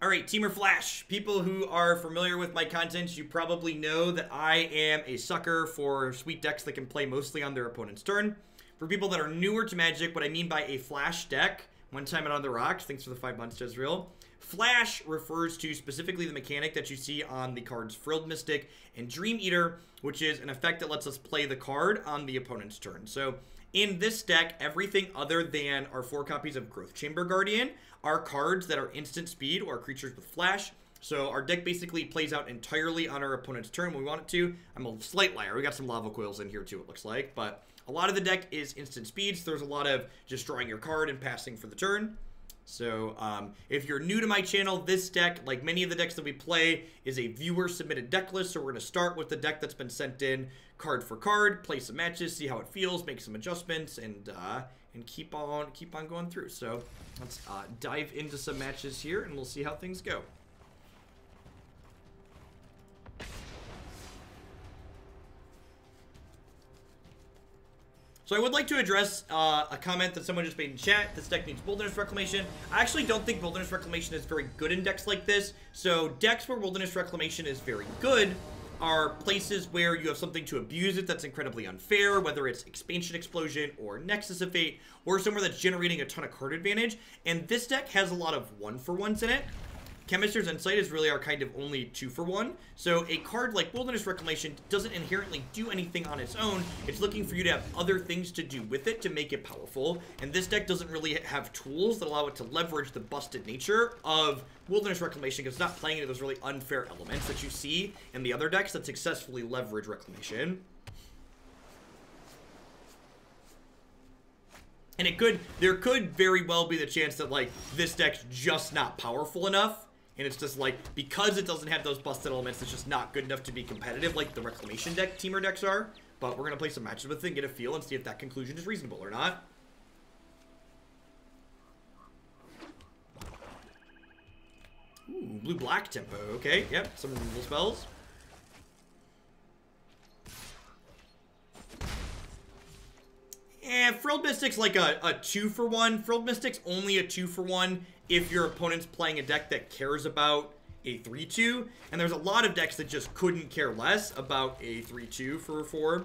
All right, Temur Flash. People who are familiar with my content, you probably know that I am a sucker for sweet decks that can play mostly on their opponent's turn. For people that are newer to Magic, what I mean by a Flash deck, one time out on the rocks, thanks for the 5 months, Jezreel. Flash refers to specifically the mechanic that you see on the cards Frilled Mystic and Dream Eater, which is an effect that lets us play the card on the opponent's turn. So in this deck, everything other than our 4 copies of Growth Chamber Guardian are cards that are instant speed or creatures with flash. So our deck basically plays out entirely on our opponent's turn when we want it to. I'm a slight liar. We got some Lava Coils in here too, it looks like. But a lot of the deck is instant speed, so there's a lot of just drawing your card and passing for the turn. So if you're new to my channel, this deck, like many of the decks that we play, is a viewer-submitted deck list. So we're going to start with the deck that's been sent in card for card, play some matches, see how it feels, make some adjustments, and keep on going through. So let's dive into some matches here, and we'll see how things go. So I would like to address a comment that someone just made in chat. This deck needs Wilderness Reclamation. I actually don't think Wilderness Reclamation is very good in decks like this. So decks where Wilderness Reclamation is very good are places where you have something to abuse it that's incredibly unfair, whether it's Expansion Explosion or Nexus of Fate, or somewhere that's generating a ton of card advantage. And this deck has a lot of 1-for-1s in it. Chemister's Insight is really our kind of only 2-for-1. So a card like Wilderness Reclamation doesn't inherently do anything on its own. It's looking for you to have other things to do with it to make it powerful. And this deck doesn't really have tools that allow it to leverage the busted nature of Wilderness Reclamation, because it's not playing into those really unfair elements that you see in the other decks that successfully leverage Reclamation. And there could very well be the chance that, like, this deck's just not powerful enough. And it's just, like, because it doesn't have those busted elements, it's just not good enough to be competitive like the Reclamation deck, Temur decks are. But we're going to play some matches with it and get a feel and see if that conclusion is reasonable or not. Ooh, blue-black tempo. Okay, yep, some removal spells. And Frilled Mystic's like a 2-for-1. Frilled Mystic's only a 2-for-1 if your opponent's playing a deck that cares about a 3-2. And there's a lot of decks that just couldn't care less about a 3-2 for a 4.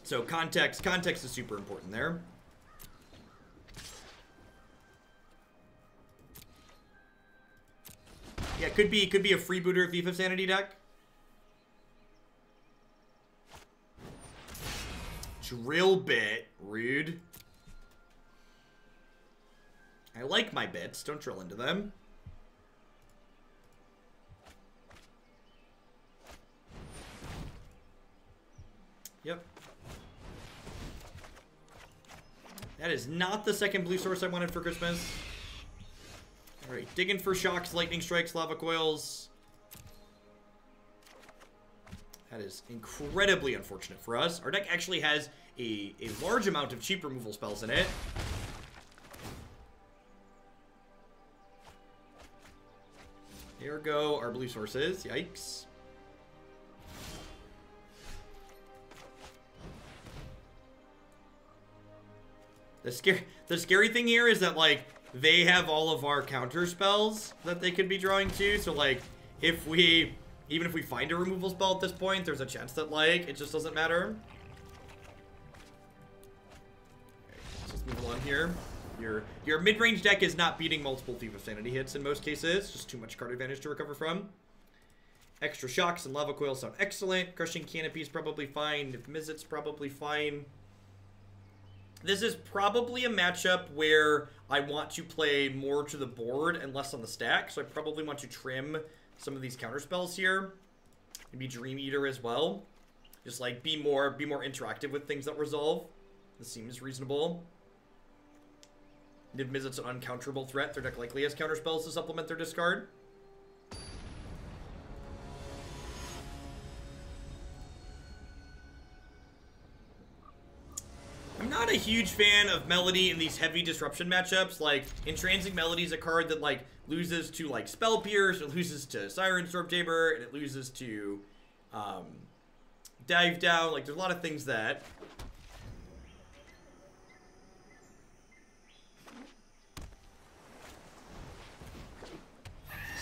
So context is super important there. Yeah, could be a freebooter Thief of Sanity deck. Drill bit, rude. I like my bits, don't drill into them. Yep. That is not the second blue source I wanted for Christmas. Alright, digging for shocks, lightning strikes, lava coils. That is incredibly unfortunate for us. Our deck actually has a large amount of cheap removal spells in it. There go our blue sources. Yikes. The scary thing here is that, like, they have all of our counter spells that they could be drawing to. So, like, even if we find a removal spell at this point, there's a chance that, like, it just doesn't matter. Okay, let's just move along here. Your mid-range deck is not beating multiple Thief of Sanity hits in most cases. Just too much card advantage to recover from. Extra shocks and lava coils sound excellent. Crushing Canopy is probably fine. Niv-Mizzet's probably fine. This is probably a matchup where I want to play more to the board and less on the stack. So I probably want to trim some of these counter spells here. Maybe Dream Eater as well. Just like be more interactive with things that resolve. This seems reasonable. Niv-Mizzet's an uncounterable threat. Their deck likely has counter spells to supplement their discard. I'm not a huge fan of Melody in these heavy disruption matchups. Like, Entrancing Melody is a card that, like, loses to, like, Spell Pierce, it loses to Siren Storm Chamber, and it loses to Dive Down. Like, there's a lot of things that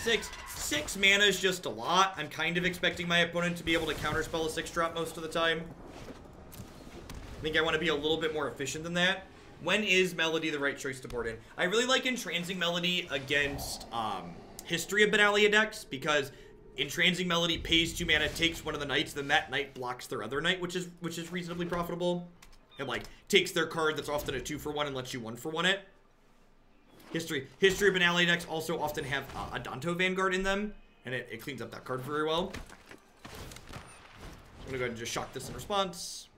Six mana is just a lot. I'm kind of expecting my opponent to be able to counterspell a 6-drop most of the time. I think I want to be a little bit more efficient than that. When is Melody the right choice to board in? I really like Entrancing Melody against History of Benalia decks, because Entrancing Melody pays 2 mana, takes one of the knights, then that knight blocks their other knight, which is reasonably profitable. And like takes their card that's often a 2-for-1 and lets you 1-for-1 it. History of Benalia decks also often have a Danto Vanguard in them, and it cleans up that card very well. So I'm gonna go ahead and just shock this in response.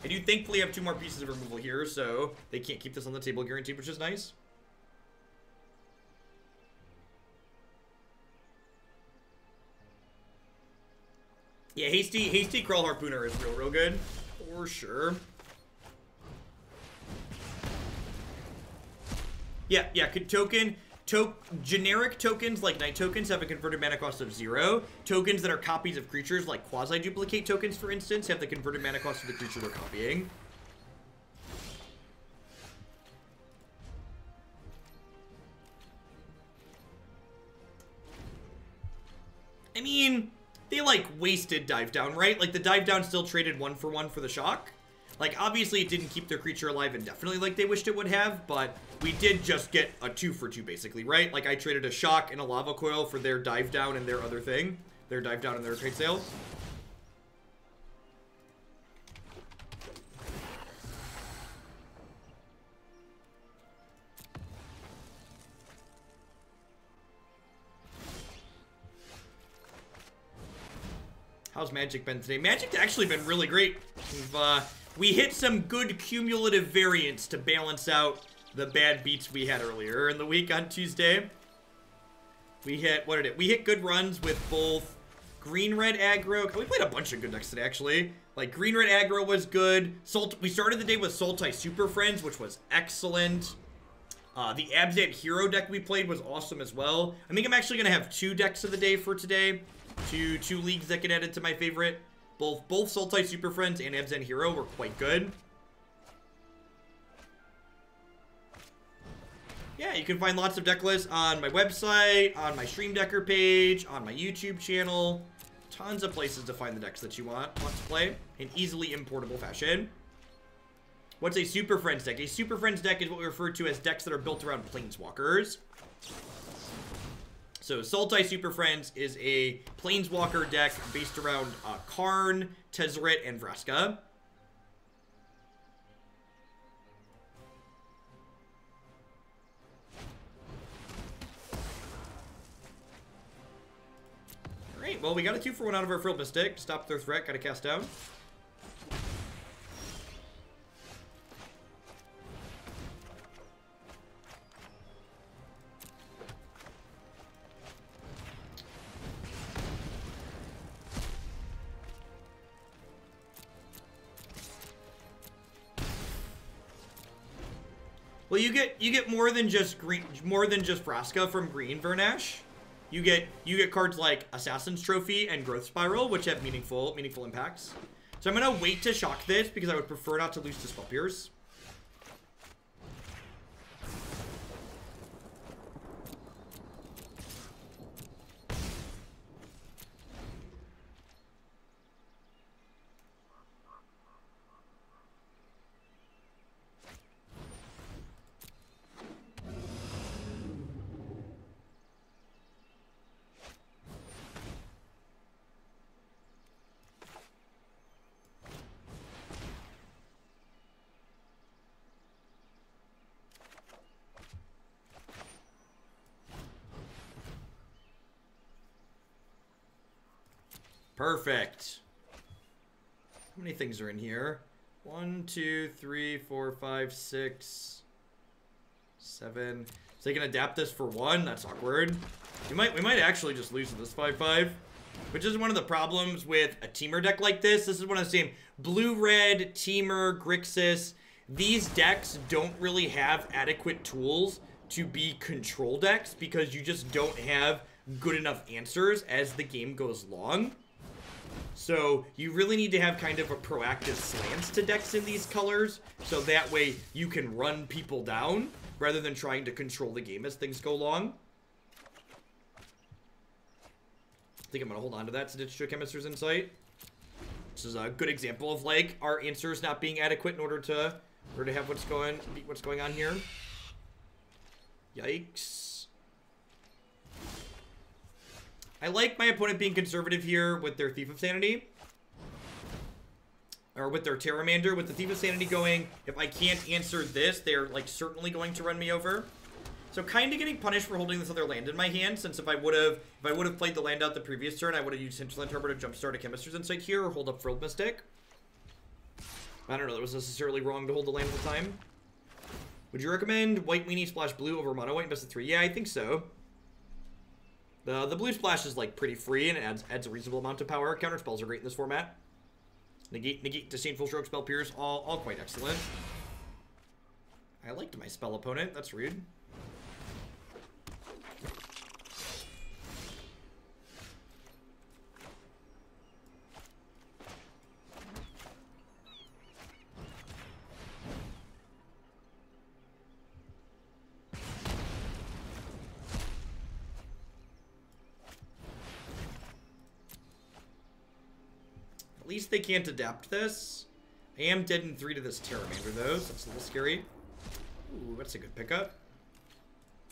I do thankfully have 2 more pieces of removal here, so they can't keep this on the table guaranteed, which is nice. Yeah, Hasty Crawl Harpooner is real good, for sure. Yeah, generic tokens like Knight tokens have a converted mana cost of 0. Tokens that are copies of creatures, like quasi-duplicate tokens, for instance, have the converted mana cost of the creature they're copying. I mean, they, like, wasted Dive Down, right? Like, the Dive Down still traded 1-for-1 for the shock. Like, obviously, it didn't keep their creature alive indefinitely like they wished it would have, but we did just get a 2-for-2, basically, right? Like, I traded a shock and a Lava Coil for their Dive Down and their other thing. Their Dive Down and their trade sales. How's Magic been today? Magic's actually been really great. We hit some good cumulative variance to balance out the bad beats we had earlier in the week on Tuesday. We hit, what did it? We hit good runs with both green-red aggro. We played a bunch of good decks today, actually. Like, green-red aggro was good. We started the day with Sultai Super Friends, which was excellent. The Azcanta Hero deck we played was awesome as well. I think I'm actually going to have 2 decks of the day for today. Two leagues that get added to my favorite. Both Sultai Super Friends and Azcanta Hero were quite good. Yeah, you can find lots of deck lists on my website, on my Stream Decker page, on my YouTube channel. Tons of places to find the decks that you want to play in easily importable fashion. What's a Super Friends deck? A Super Friends deck is what we refer to as decks that are built around Planeswalkers. So Sultai Super Friends is a Planeswalker deck based around Karn, Tezzeret, and Vraska. Alright, well, we got a 2-for-1 out of our Frilled Mystic. Stop their threat, gotta cast down. Well, you get more than just Vraska from Green Vernash. You get cards like Assassin's Trophy and Growth Spiral, which have meaningful impacts. So I'm gonna wait to shock this because I would prefer not to lose to Spell Pierce. Perfect. How many things are in here? 1, 2, 3, 4, 5, 6, 7. So they can adapt this for 1. That's awkward. We might actually just lose to this 5/5, which is one of the problems with a Temur deck like this. This is one of the same blue-red, Temur, Grixis. These decks don't really have adequate tools to be control decks because you just don't have good enough answers as the game goes long. So you really need to have kind of a proactive slants to decks in these colors, so that way you can run people down rather than trying to control the game as things go along. think I'm going to hold on to that to ditch to a Chemister's Insight. This is a good example of, like, our answers not being adequate in order to have what's going on here. Yikes. I like my opponent being conservative here with their Thief of Sanity. Or with their Pteramander. With the Thief of Sanity going, if I can't answer this, they're, like, certainly going to run me over. So kind of getting punished for holding this other land in my hand, since if I would have played the land out the previous turn, I would have used Hinterland Harbor to jumpstart a Chemister's Insight here, or hold up Frilled Mystic. I don't know, that was necessarily wrong to hold the land at the time. Would you recommend white weenie splash blue over mono white and best of 3? Yeah, I think so. The blue splash is, like, pretty free, and it adds a reasonable amount of power. Counter spells are great in this format. Negate, Disdainful Stroke, Spell Pierce, all quite excellent. I liked my spell opponent, that's rude. At least they can't adapt this. I am dead in 3 to this Pteramander, though, so that's a little scary. Ooh, that's a good pickup.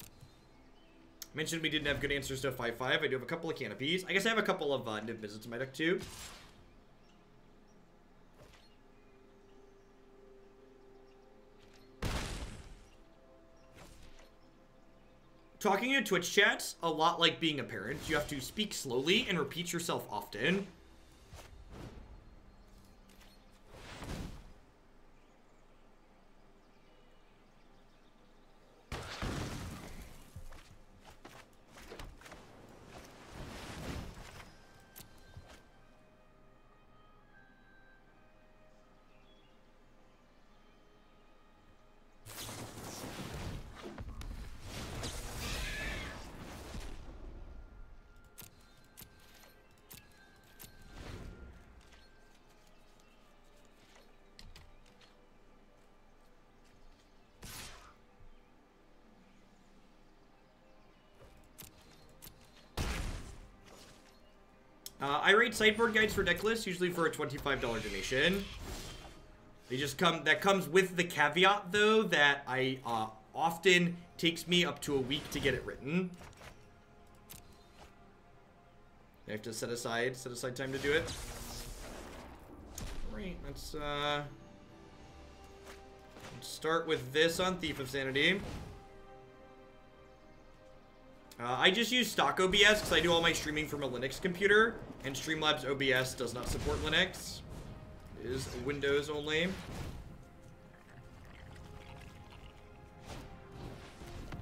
I mentioned we didn't have good answers to a 5-5. I do have a couple of canopies. I guess I have a couple of Niv-Mizzets in my deck, too. Talking in Twitch chats, a lot like being a parent. You have to speak slowly and repeat yourself often. I rate sideboard guides for deck lists, usually for a $25 donation. They just that comes with the caveat, though, that I often takes me up to a week to get it written. I have to set aside time to do it. Alright, let's start with this on Thief of Sanity. I just use stock OBS because I do all my streaming from a Linux computer, and Streamlabs OBS does not support Linux. It is Windows only.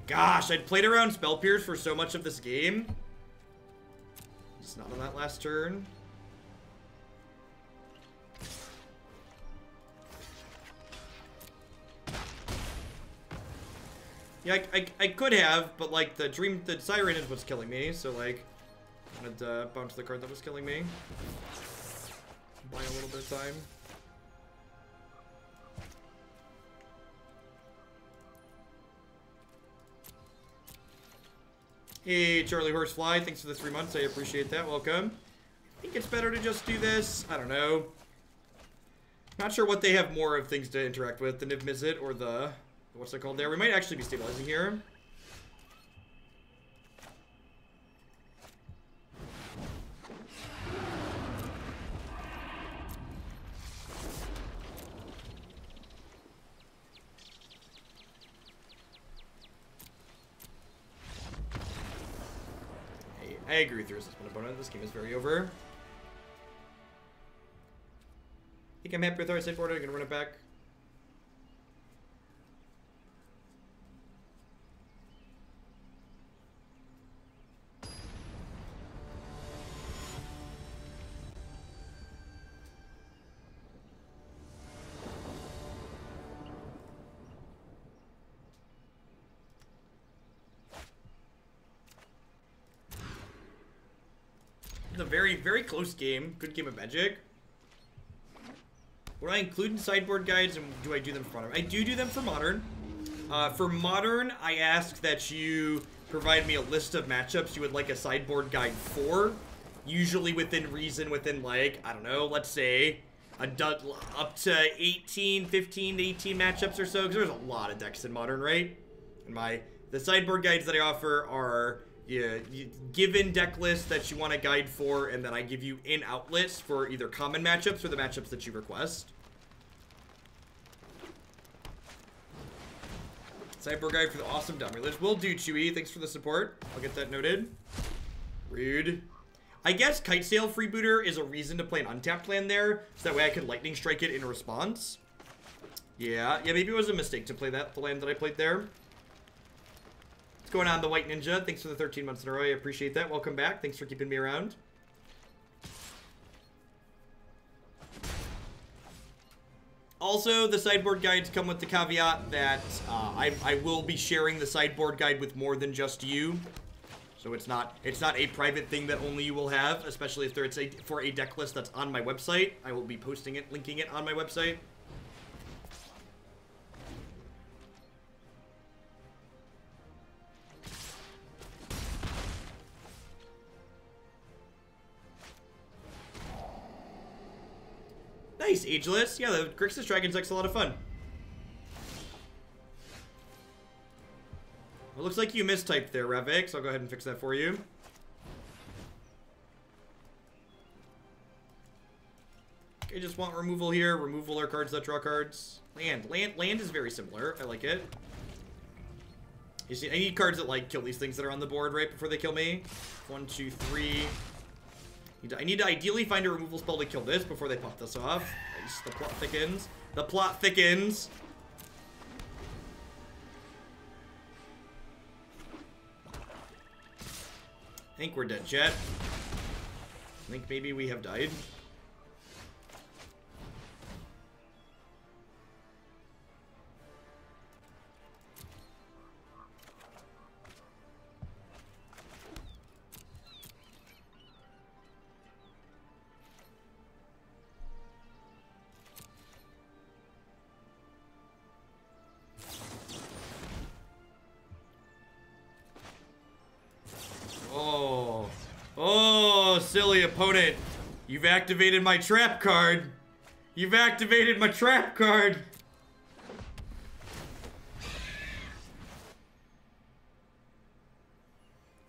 Gosh, I'd played around Spell Pierce for so much of this game. Just not on that last turn. Yeah, I could have, but, like, the Siren is what's killing me, so, like, I wanted to bounce the card that was killing me. Buy a little bit of time. Hey, Charlie Horsefly, thanks for the 3 months, I appreciate that, welcome. I think it's better to just do this, I don't know. Not sure what they have more of things to interact with, the Niv-Mizzet or the... what's it called there? We might actually be stabilizing here. Hey, I agree with your assessment, opponent. This game is very over. I think I'm happy with our sideboard. I'm gonna run it back. A very, very close game. Good game of Magic. What do I include in sideboard guides, and do I do them for Modern? I do them for Modern. For Modern, I ask that you provide me a list of matchups you would like a sideboard guide for. usually within reason, within like, I don't know, let's say up to 15 to 18 matchups or so, because there's a lot of decks in Modern, right? And the sideboard guides that I offer are given deck lists that you want a guide for, and then I give you in-out lists for either common matchups or the matchups that you request. Sideboard guide for the awesome dummy list. Will do, Chewy. Thanks for the support. I'll get that noted. Rude. I guess Kitesail Freebooter is a reason to play an untapped land there, so that way I could Lightning Strike it in response. Yeah, maybe it was a mistake to play the land that I played there. What's going on, the White Ninja? Thanks for the 13 months in a row. I appreciate that. Welcome back. Thanks for keeping me around. Also, the sideboard guides come with the caveat that I will be sharing the sideboard guide with more than just you. So it's not a private thing that only you will have, especially if it's for a deck list that's on my website. I will be posting it, linking it on my website. Nice, Ageless. Yeah, the Grixis Dragon's deck's a lot of fun. It looks like you mistyped there, Revix. I'll go ahead and fix that for you. Okay, just want removal here. Removal are cards that draw cards. Land is very similar. I like it. You see, I need cards that like kill these things that are on the board right before they kill me. 1, 2, 3. I need to ideally find a removal spell to kill this before they pop this off. Nice. The plot thickens. The plot thickens. I think we're dead, Jet. I think maybe we have died. Oh, silly opponent. You've activated my trap card. You've activated my trap card.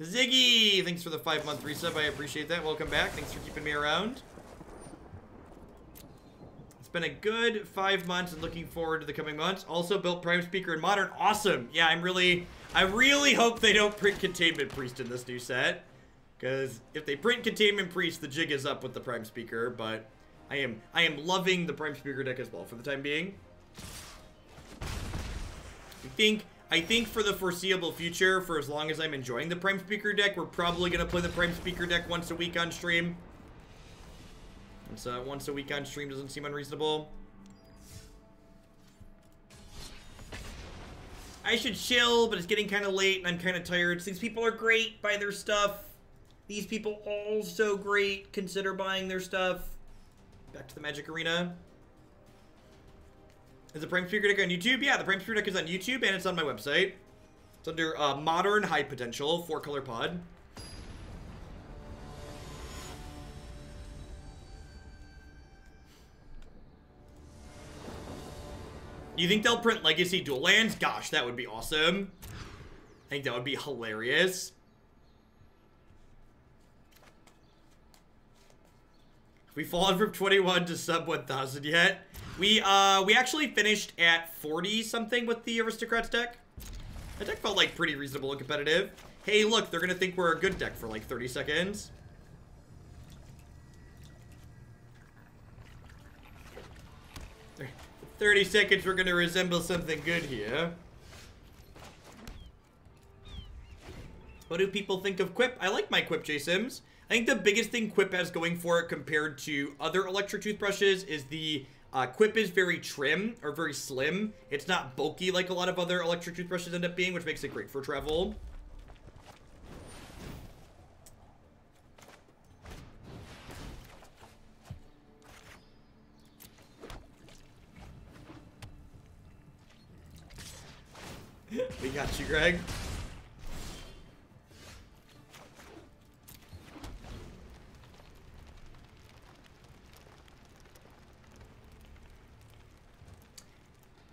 Ziggy, thanks for the 5-month resub. I appreciate that. Welcome back. Thanks for keeping me around. It's been a good 5 months and looking forward to the coming months. Also built Prime Speaker in Modern. Awesome. Yeah, I really hope they don't print Containment Priest in this new set. Because if they print Containment Priest, the jig is up with the Prime Speaker, but I am loving the Prime Speaker deck as well for the time being. I think for the foreseeable future, for as long as I'm enjoying the Prime Speaker deck, we're probably going to play the Prime Speaker deck once a week on stream. Once a week on stream doesn't seem unreasonable. I should chill, but it's getting kind of late and I'm kind of tired. These people are great, buy their stuff. These people all so great. Consider buying their stuff. Back to the Magic Arena. Is the Prime Speaker deck on YouTube? Yeah, the Prime Speaker deck is on YouTube and it's on my website. It's under Modern High Potential 4-color pod. You think they'll print Legacy Dual Lands? Gosh, that would be awesome. I think that would be hilarious. We fallen from 21 to sub 1,000 yet. We actually finished at 40 something with the Aristocrats deck. That deck felt like pretty reasonable and competitive. Hey, look, they're gonna think we're a good deck for like 30 seconds. For 30 seconds, we're gonna resemble something good here. What do people think of Quip? I like my Quip, J Sims. I think the biggest thing Quip has going for it compared to other electric toothbrushes is the Quip is very trim, or very slim. It's not bulky like a lot of other electric toothbrushes end up being, which makes it great for travel. We got you, Greg.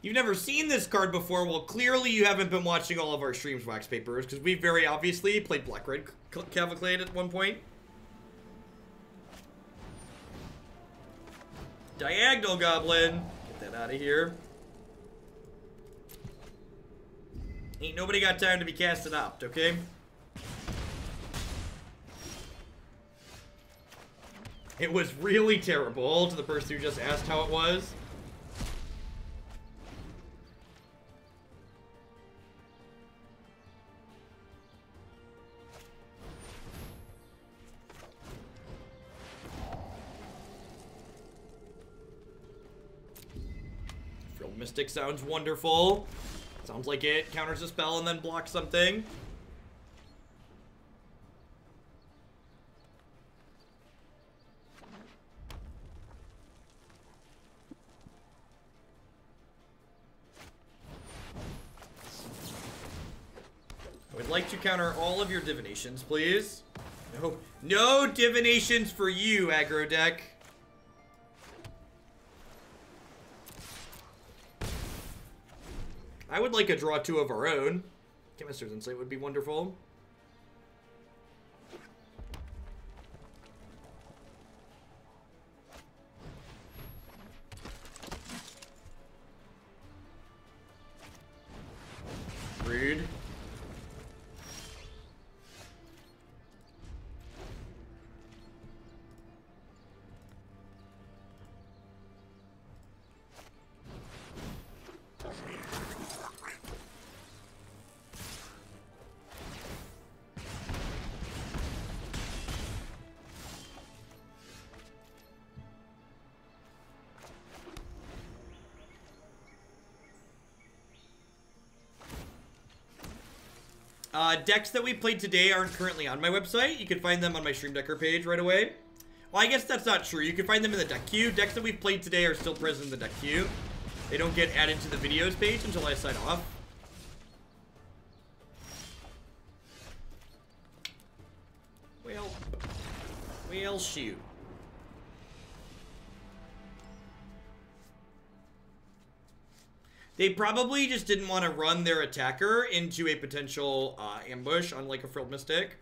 You've never seen this card before. Well, clearly you haven't been watching all of our streams, Wax Papers, because we very obviously played Black-Red Cavalcade at one point. Diagonal Goblin. Get that out of here. Ain't nobody got time to be casting opt, okay? It was really terrible to the person who just asked how it was. Frilled Mystic sounds wonderful. Sounds like it counters a spell and then blocks something. I would like to counter all of your divinations, please. No divinations for you, aggro deck. I would like a draw 2 of our own. Chemister's Insight would be wonderful. Rude. Decks that we played today aren't currently on my website. You can find them on my Stream Decker page right away. Well, I guess that's not true. You can find them in the deck queue. Decks that we've played today are still present in the deck queue. They don't get added to the videos page until I sign off. Well, shoot. They probably just didn't want to run their attacker into a potential ambush on like a Frilled Mystic.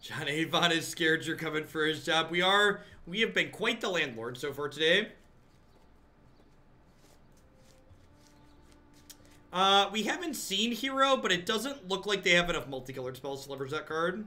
John Avon is scared you're coming for his job. We have been quite the landlord so far today. We haven't seen Hero, but it doesn't look like they have enough multicolored spells to leverage that card.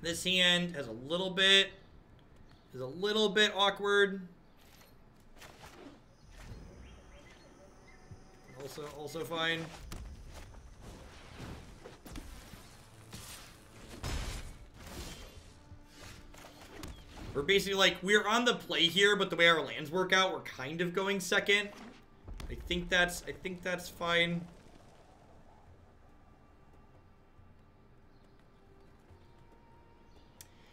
This hand has a little bit, awkward. Also fine. We're basically like, we're on the play here, but the way our lands work out, we're kind of going second. I think that's fine.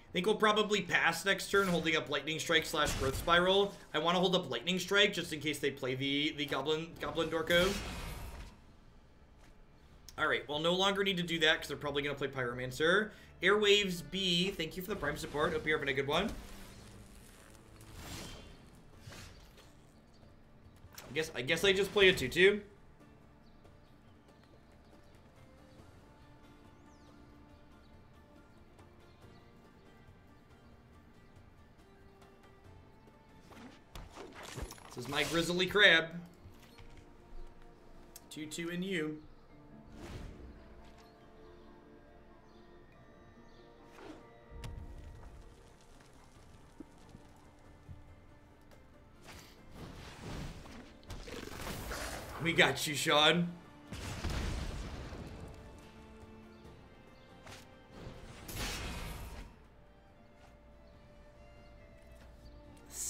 I think we'll probably pass next turn, holding up Lightning Strike / Growth Spiral. I want to hold up Lightning Strike just in case they play the Goblin Dorko. Alright, well, no longer need to do that because they're probably going to play Pyromancer. Airwaves B, thank you for the Prime support. Hope you're having a good one. I guess I just play a 2/2. This is my Grizzly Crab. 2/2 in you. We got you, Sean.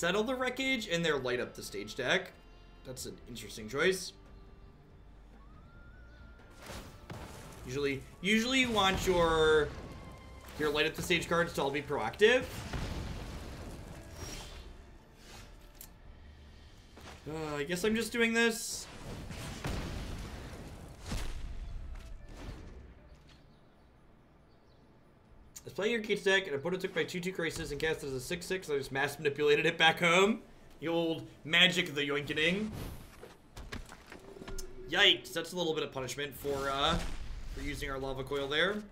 Settle the Wreckage and their Light Up the Stage deck. That's an interesting choice. Usually you want your Light Up the Stage cards to all be proactive. I guess I'm just doing this. Let's play your Gates deck. An opponent took my 2/2 Crisis and cast it as a 6/6. I just mass manipulated it back home. The old magic of the yoinkening. Yikes, that's a little bit of punishment for using our Lava Coil there.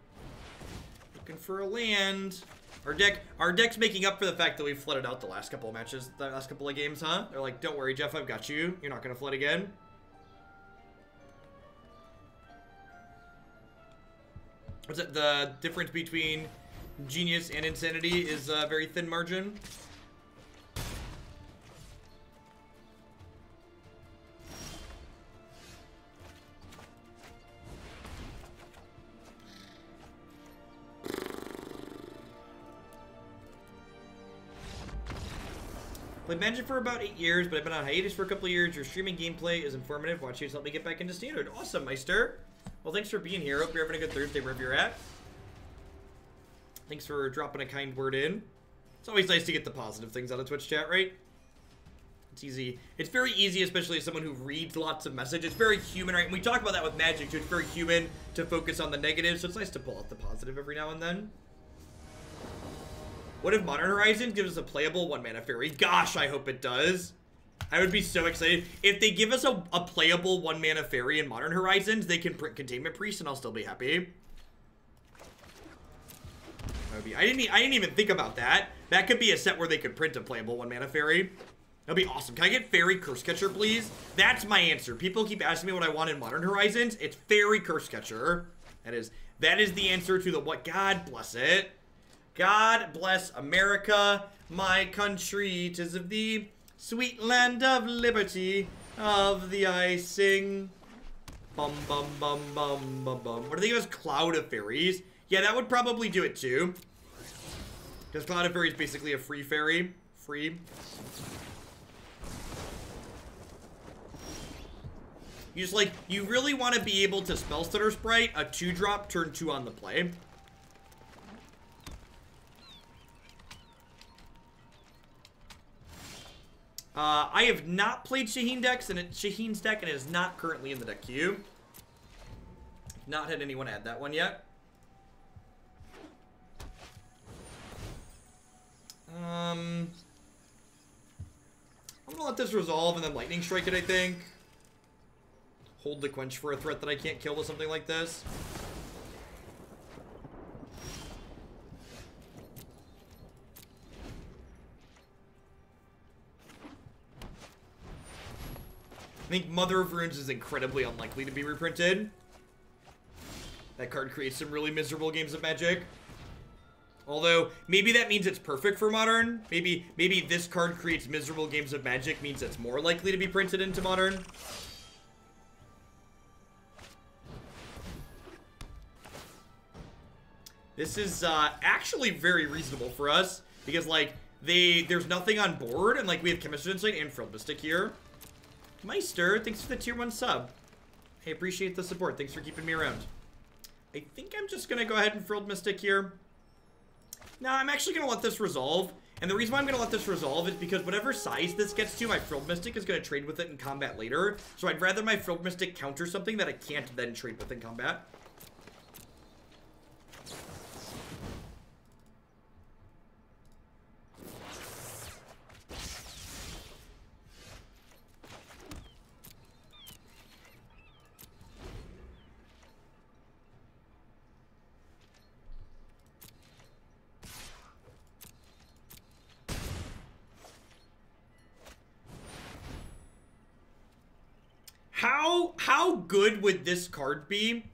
Looking for a land. Our deck's making up for the fact that we flooded out the last couple of matches, the last couple of games, huh? They're like, don't worry, Jeff, I've got you. You're not gonna flood again. What's it? The difference between genius and insanity is a very thin margin. Played Magic for about 8 years, but I've been on hiatus for a couple of years. Your streaming gameplay is informative. Watch you help me get back into Standard. Awesome, Meister. Well, thanks for being here. Hope you're having a good Thursday wherever you're at. Thanks for dropping a kind word in. It's always nice to get the positive things out of Twitch chat, right? It's easy. It's very easy, especially as someone who reads lots of messages. It's very human, right? And we talk about that with Magic, too. It's very human to focus on the negative, so it's nice to pull out the positive every now and then. What if Modern Horizons gives us a playable 1-mana fairy? Gosh, I hope it does. I would be so excited. If they give us a playable 1-mana fairy in Modern Horizons, they can print Containment Priest, and I'll still be happy. I didn't even think about that. That could be a set where they could print a playable 1-mana fairy. That'd be awesome. Can I get Fairy Curse Catcher, please? That's my answer. People keep asking me what I want in Modern Horizons. It's Fairy Curse Catcher. That is the answer to the what? God bless it. God bless America, my country. 'Tis of thee, sweet land of liberty, of the I sing. Bum, bum, bum, bum, bum, bum. What do they give us? Cloud of Fairies. Yeah, that would probably do it too. Because Cloud of Fairy is basically a free fairy. Free. You just like, you really want to be able to Spell Stutter Sprite a 2-drop turn 2 on the play. I have not played Shaheen's deck, and it is not currently in the deck queue. Not had anyone add that one yet. I'm gonna let this resolve and then Lightning Strike it, I think. Hold the Quench for a threat that I can't kill with something like this. I think Mother of Runes is incredibly unlikely to be reprinted. That card creates some really miserable games of Magic. Although, maybe that means it's perfect for Modern. Maybe this card creates miserable games of Magic means it's more likely to be printed into Modern. This is actually very reasonable for us. Because, like, there's nothing on board. And, like, we have Chemister Insight and Frilled Mystic here. Meister, thanks for the tier 1 sub. I appreciate the support. Thanks for keeping me around. I think I'm just going to go ahead and Frilled Mystic here. No, I'm actually going to let this resolve. And the reason why I'm going to let this resolve is because whatever size this gets to, my Frilled Mystic is going to trade with it in combat later. So I'd rather my Frilled Mystic counter something that I can't then trade with in combat. How good would this card be?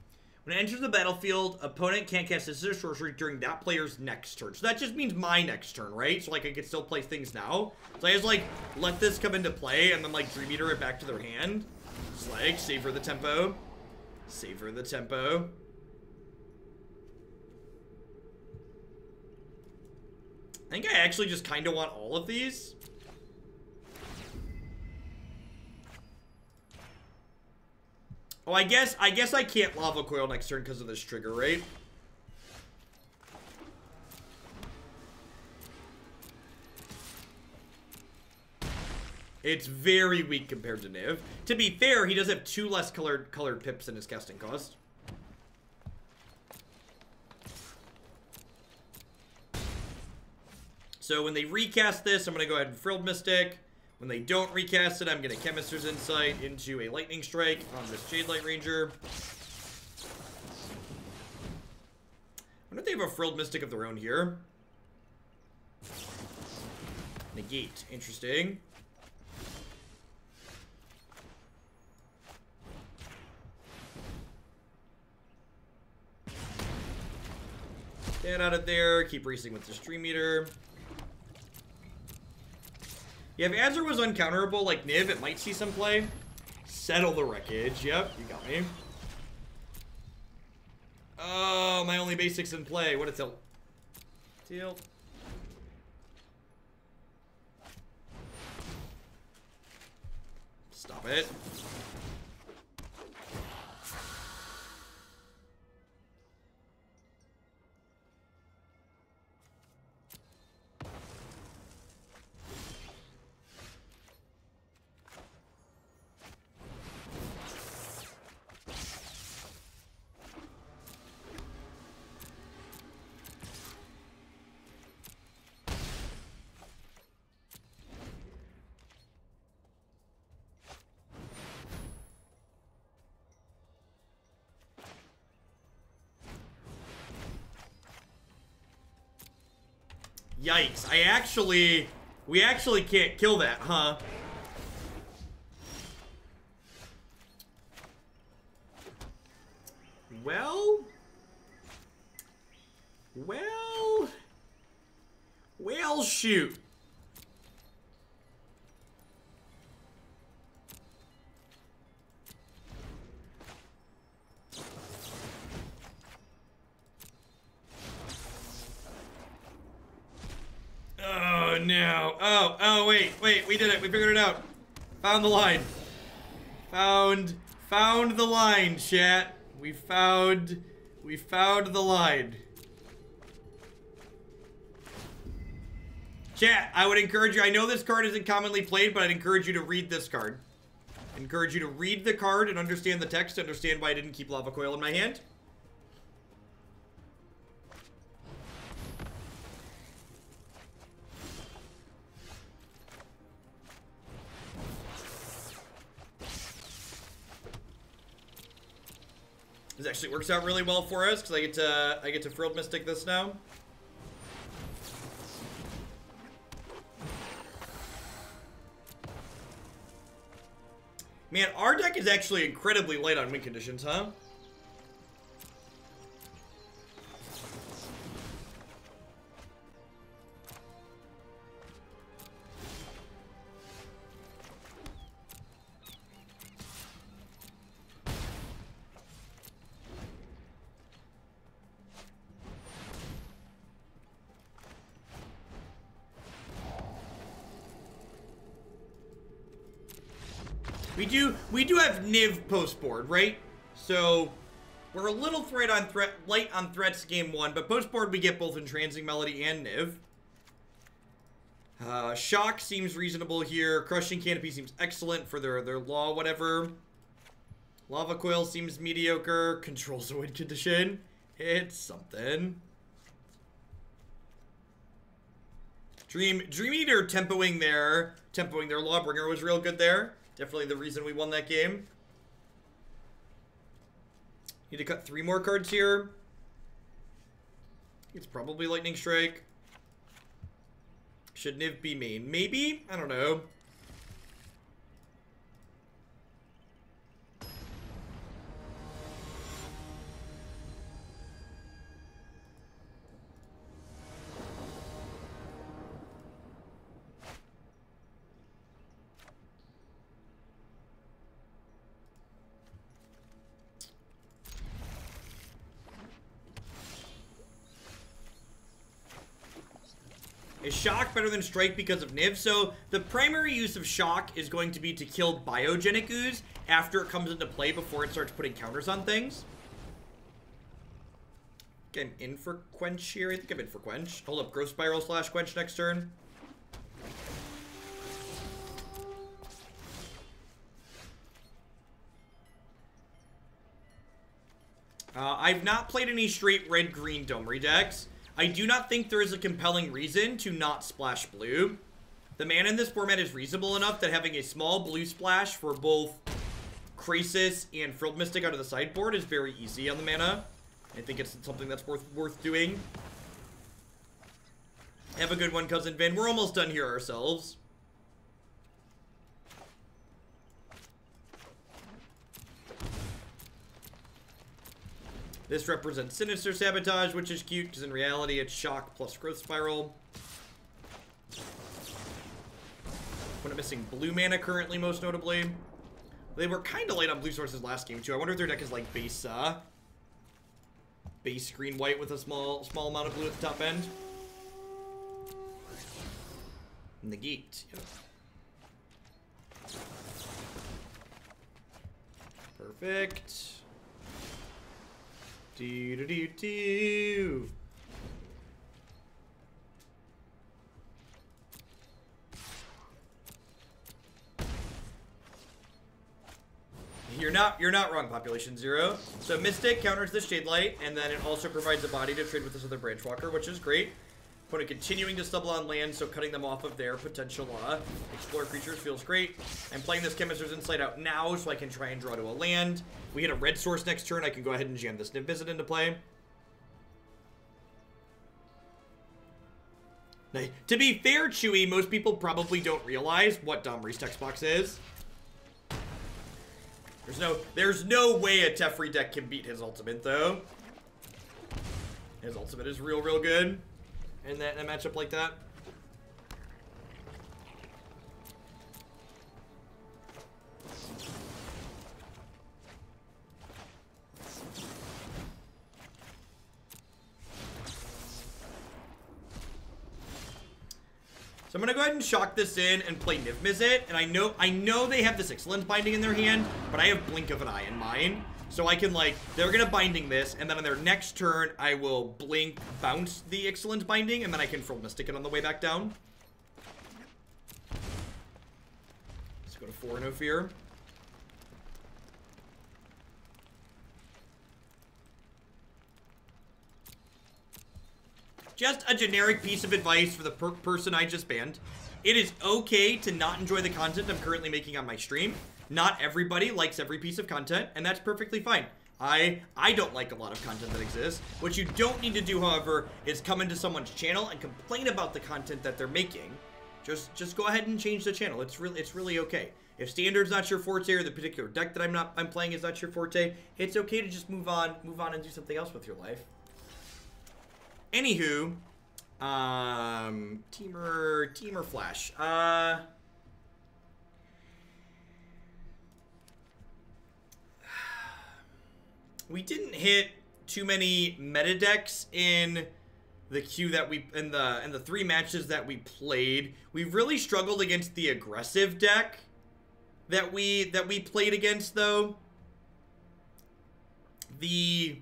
When it enters the battlefield, opponent can't cast a sorcery during that player's next turn. So that just means my next turn, right? So, like, I could still play things now. So I just, like, let this come into play and then, like, Dream Eater it back to their hand. Just, like, savor the tempo. Savor the tempo. I think I actually just kind of want all of these. Oh, I guess I can't Lava Coil next turn because of this trigger, right? It's very weak compared to Niv. To be fair, he does have 2 less colored pips in his casting cost. So when they recast this, I'm going to go ahead and Frilled Mystic. When they don't recast it, I'm going to Chemister's Insight into a Lightning Strike on this Jade Light Ranger. I wonder if they have a Frilled Mystic of their own here. Negate. Interesting. Get out of there. Keep racing with the Stream Meter. Yeah, if Azure was uncounterable like Niv, it might see some play. Settle the Wreckage. Yep, you got me. Oh, my only basics in play. What a tilt. Tilt. Stop it. Yikes. We actually can't kill that, huh? Well, shoot. Oh, no. Oh, wait, we did it. We figured it out. Found the line. Found the line, chat. We found the line. Chat, I would encourage you, I know this card isn't commonly played, but I'd encourage you to read this card. I'd encourage you to read the card and understand the text, to understand why I didn't keep Lava Coil in my hand. This actually works out really well for us because I get to Frilled Mystic this now. Man, our deck is actually incredibly light on win conditions, huh? We do have Niv post board, right? So we're a little light on threats game 1, but post board we get both Entrancing Melody and Niv. Shock seems reasonable here. Crushing Canopy seems excellent for their law, whatever. Lava Coil seems mediocre. Controls the win condition. It's something. Dream Eater tempoing their Lawbringer was real good there. Definitely the reason we won that game. Need to cut 3 more cards here. It's probably Lightning Strike. Should Niv be main? Maybe? I don't know. Is Shock better than Strike because of Niv? So the primary use of Shock is going to be to kill Biogenic Ooze, after it comes into play before it starts putting counters on things. Okay, I'm in for Quench here. I think I'm in for Quench. Hold up, Growth Spiral / Quench next turn. I've not played any straight red-green Domri decks. I do not think there is a compelling reason to not splash blue. The mana in this format is reasonable enough that having a small blue splash for both Krasis and Frilled Mystic out of the sideboard is very easy on the mana. I think it's something that's worth doing. Have a good one, Cousin Vin. We're almost done here ourselves. This represents Sinister Sabotage, which is cute, because in reality it's Shock plus Growth Spiral. When I'm missing blue mana currently, most notably. They were kind of light on blue sources last game, too. I wonder if their deck is like base green white with a small amount of blue at the top end. Negate. Yep. Perfect. Do. You're not wrong, Population Zero. So Mystic counters the Shade Light, and then it also provides a body to trade with this other Branchwalker, which is great. Opponent continuing to stumble on land, so cutting them off of their potential explore creatures feels great. I'm playing this Chemister's Inside Out now, so I can try and draw to a land. If we hit a red source next turn, I can go ahead and jam this Niv-Mizzet into play. Now, to be fair, Chewy, most people probably don't realize what Domri's text box is. There's no way a Teferi deck can beat his ultimate, though. His ultimate is real good in a matchup like that. So I'm gonna go ahead and shock this in and play Niv-Mizzet, and I know they have this Excellent Binding in their hand, but I have Blink of an Eye in mine. So I can, like, they're gonna binding this, and then on their next turn, I will Blink, bounce the Excellent Binding, and then I can Frilled Mystic it on the way back down. Let's go to 4, no fear. Just a generic piece of advice for the person I just banned. It is okay to not enjoy the content I'm currently making on my stream. Not everybody likes every piece of content, and that's perfectly fine. I don't like a lot of content that exists. What you don't need to do, however, is come into someone's channel and complain about the content that they're making. Just go ahead and change the channel. It's really okay. If Standard's not your forte, or the particular deck that I'm playing is not your forte, it's okay to just move on and do something else with your life. Anywho, Temur Flash. We didn't hit too many meta decks in the queue that in the 3 matches that we played. We've really struggled against the aggressive deck that we played against, though. The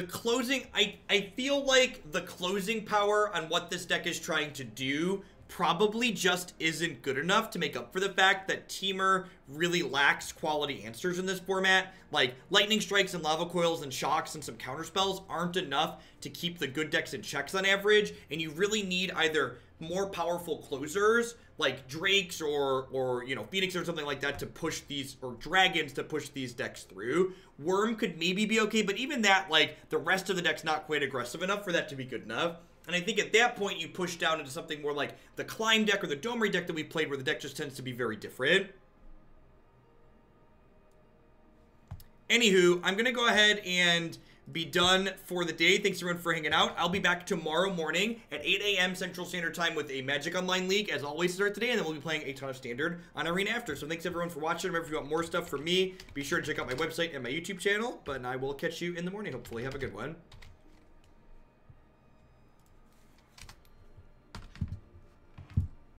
closing, I feel like the closing power on what this deck is trying to do probably just isn't good enough to make up for the fact that Temur really lacks quality answers in this format. Like, Lightning Strikes and Lava Coils and Shocks and some counterspells aren't enough to keep the good decks in checks on average, and you really need either more powerful closers, like Drakes or you know, Phoenix or something like that to push these, or Dragons to push these decks through. Worm could maybe be okay, but even that, like, the rest of the deck's not quite aggressive enough for that to be good enough. And I think at that point, you push down into something more like the Climb deck or the Domri deck that we played, where the deck just tends to be very different. Anywho, I'm going to go ahead and be done for the day. Thanks everyone for hanging out. I'll be back tomorrow morning at 8 a.m. Central Standard Time with a Magic Online League, as always, to start today, and then we'll be playing a ton of Standard on Arena after. So thanks everyone for watching. Remember, if you want more stuff from me, be sure to check out my website and my YouTube channel, but I will catch you in the morning, hopefully. Have a good one.